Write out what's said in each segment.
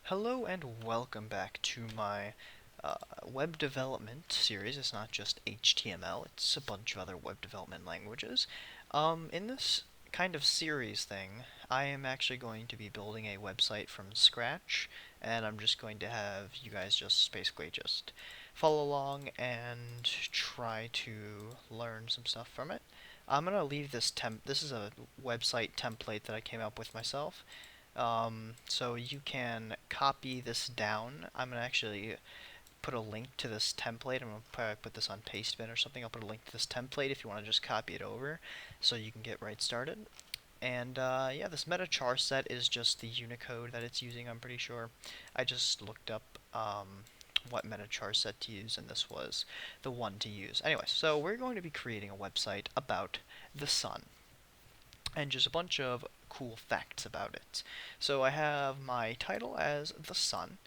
Hello and welcome back to my web development series. It's not just HTML, it's a bunch of other web development languages. In this kind of series thing, I am actually going to be building a website from scratch, and I'm just going to have you guys just basically just follow along and try to learn some stuff from it. I'm going to leave this is a website template that I came up with myself. So you can copy this down. I'm going to actually put a link to this template. I'm going to probably put this on Pastebin or something. I'll put a link to this template if you want to just copy it over so you can get right started. And yeah, this meta char set is just the Unicode that it's using, I'm pretty sure. I just looked up what meta char set to use, and this was the one to use. Anyway, so we're going to be creating a website about the sun and just a bunch of cool facts about it. So I have my title as The Sun,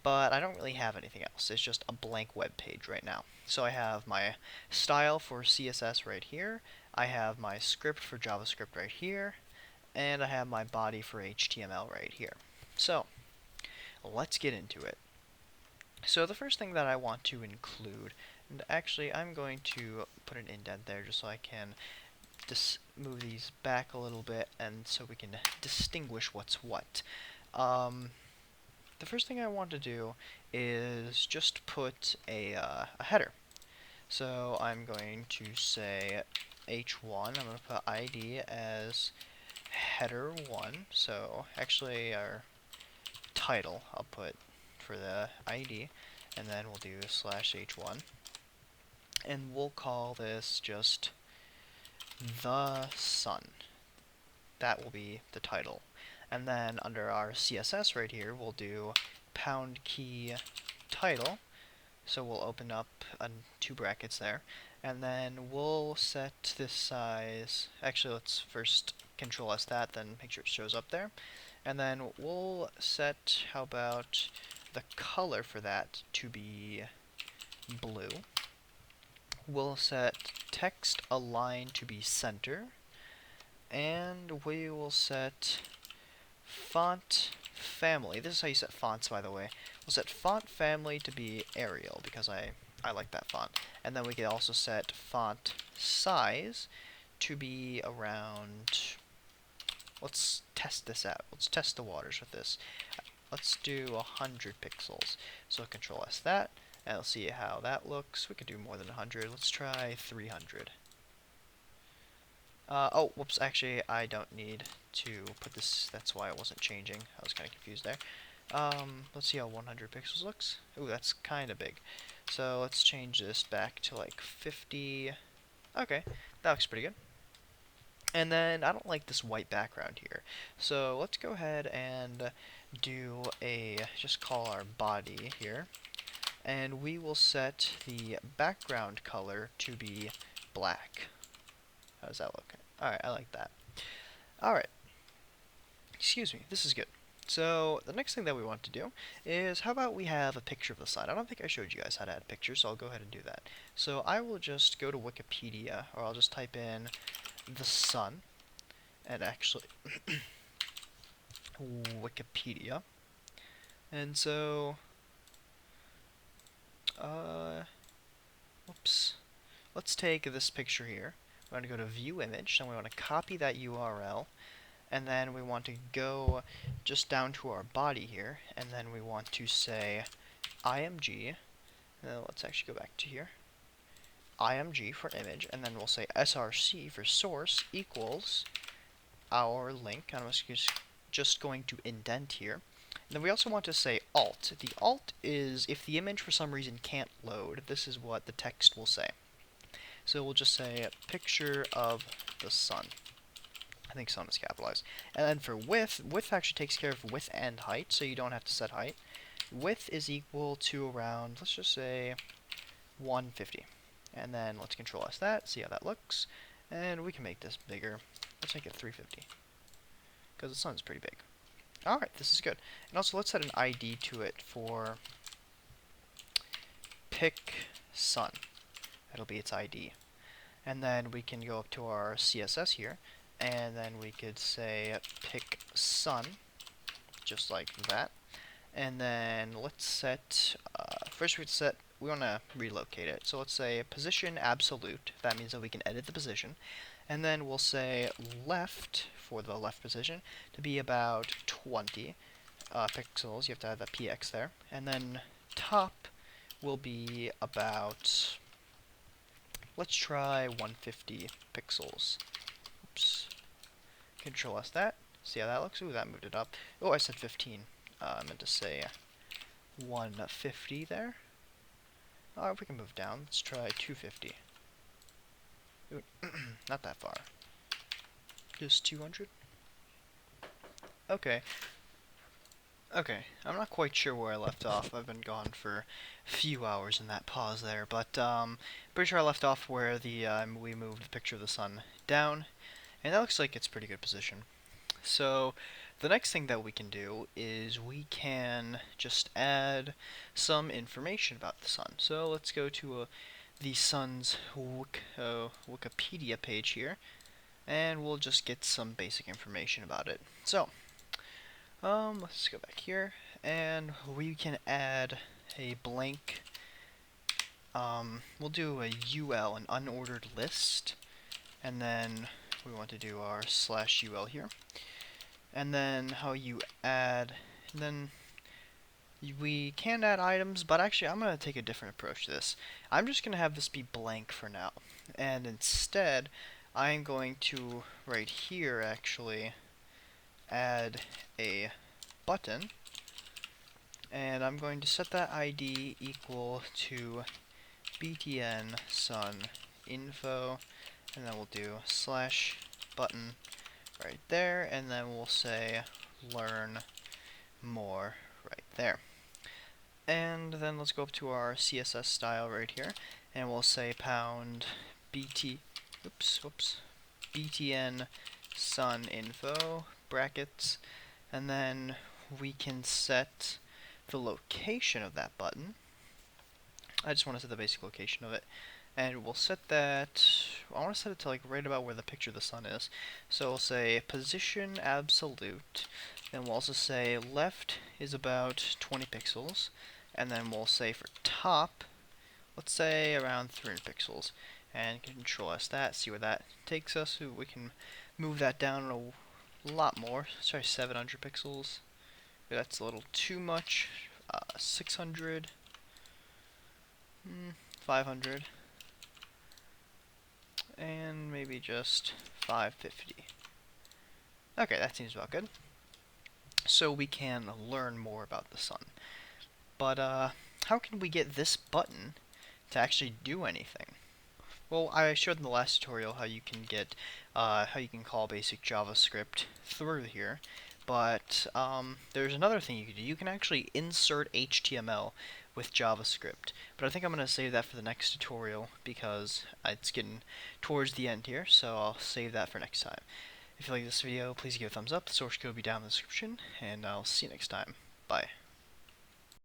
but I don't really have anything else. It's just a blank web page right now. So I have my style for CSS right here, I have my script for JavaScript right here, and I have my body for HTML right here. So let's get into it. So the first thing that I want to include, and actually I'm going to put an indent there just so I can just move these back a little bit and so we can distinguish what's what. The first thing I want to do is just put a header. So I'm going to say h1. I'm going to put ID as header1. So actually our title I'll put for the ID, and then we'll do /h1, and we'll call this just the sun. That will be the title. And then under our CSS right here, we'll do pound key title. So we'll open up two brackets there. And then we'll set this size. Actually, let's first Control S that, then make sure it shows up there. And then we'll set, how about the color for that to be blue. We'll set text align to be center, and we will set font family. This is how you set fonts, by the way. We'll set font family to be Arial because I like that font. And then we can also set font size to be around. Let's test this out. Let's test the waters with this. Let's do 100 pixels. So Control S that, and let's see how that looks. We could do more than 100. Let's try 300. Oh, whoops, actually, I don't need to put this, that's why it wasn't changing. I was kind of confused there. Let's see how 100 pixels looks. Ooh, that's kind of big. So let's change this back to like 50. Okay, that looks pretty good. And then I don't like this white background here. So let's go ahead and just call our body here. And we will set the background color to be black. How does that look? Alright, I like that. Alright. Excuse me, this is good. So, the next thing that we want to do is, how about we have a picture of the sun? I don't think I showed you guys how to add pictures, so I'll go ahead and do that. So, I will just go to Wikipedia, or I'll just type in the sun, and actually, Wikipedia. And so, whoops. Let's take this picture here. We're going to go to View Image, and we want to copy that URL, and then we want to go just down to our body here, and then we want to say img, let's actually go back to here, img for image, and then we'll say src for source equals our link. I'm just going to indent here. And then we also want to say alt. The alt is if the image for some reason can't load, this is what the text will say. So we'll just say picture of the sun. I think sun is capitalized. And then for width, width actually takes care of width and height, so you don't have to set height. Width is equal to around, let's just say 150. And then let's Control S that, see how that looks. And we can make this bigger. Let's make it 350. Because the sun's pretty big. Alright, this is good. And also let's set an ID to it for pick sun. That'll be its ID. And then we can go up to our CSS here, and then we could say pick sun, just like that. And then let's set, first we want to relocate it. So let's say position absolute. That means that we can edit the position. And then we'll say left, for the left position, to be about 20 pixels. You have to have that px there. And then top will be about, let's try 150 pixels. Oops. Control S that. See how that looks? Ooh, that moved it up. Oh, I said 15. I meant to say 150 there. If we can move down, let's try 250. Ooh, not that far. Just 200? Okay. Okay, I'm not quite sure where I left off. I've been gone for a few hours in that pause there, but pretty sure I left off where we moved the picture of the sun down, and that looks like it's pretty good position. So the next thing that we can do is we can just add some information about the sun. So let's go to the sun's Wikipedia page here, and we'll just get some basic information about it. So let's go back here, and we can add a blank, we'll do a UL, an unordered list, and then we want to do our /UL here. And then how you add, then we can add items, but actually I'm going to take a different approach to this. I'm just going to have this be blank for now, and instead I'm going to, right here actually, add a button, and I'm going to set that ID equal to btn sun info, and then we'll do /button right there, and then we'll say learn more right there. And then let's go up to our CSS style right here, and we'll say pound btn sun info brackets, and then we can set the location of that button. I just want to set the basic location of it, and we'll set that, I want to set it to like right about where the picture of the sun is. So we'll say position absolute, then we'll also say left is about 20 pixels, and then we'll say for top, let's say around 300 pixels, and Control S that, see where that takes us. So we can move that down a lot more. Let's try 700 pixels. That's a little too much. 600, 500, and maybe just 550. Okay, that seems about good. So we can learn more about the sun. But how can we get this button to actually do anything? Well, I showed in the last tutorial how you can get, how you can call basic JavaScript through here. But there's another thing you can do. You can actually insert HTML with JavaScript. But I think I'm going to save that for the next tutorial because it's getting towards the end here, so I'll save that for next time. If you like this video, please give a thumbs up. The source code will be down in the description, and I'll see you next time. Bye.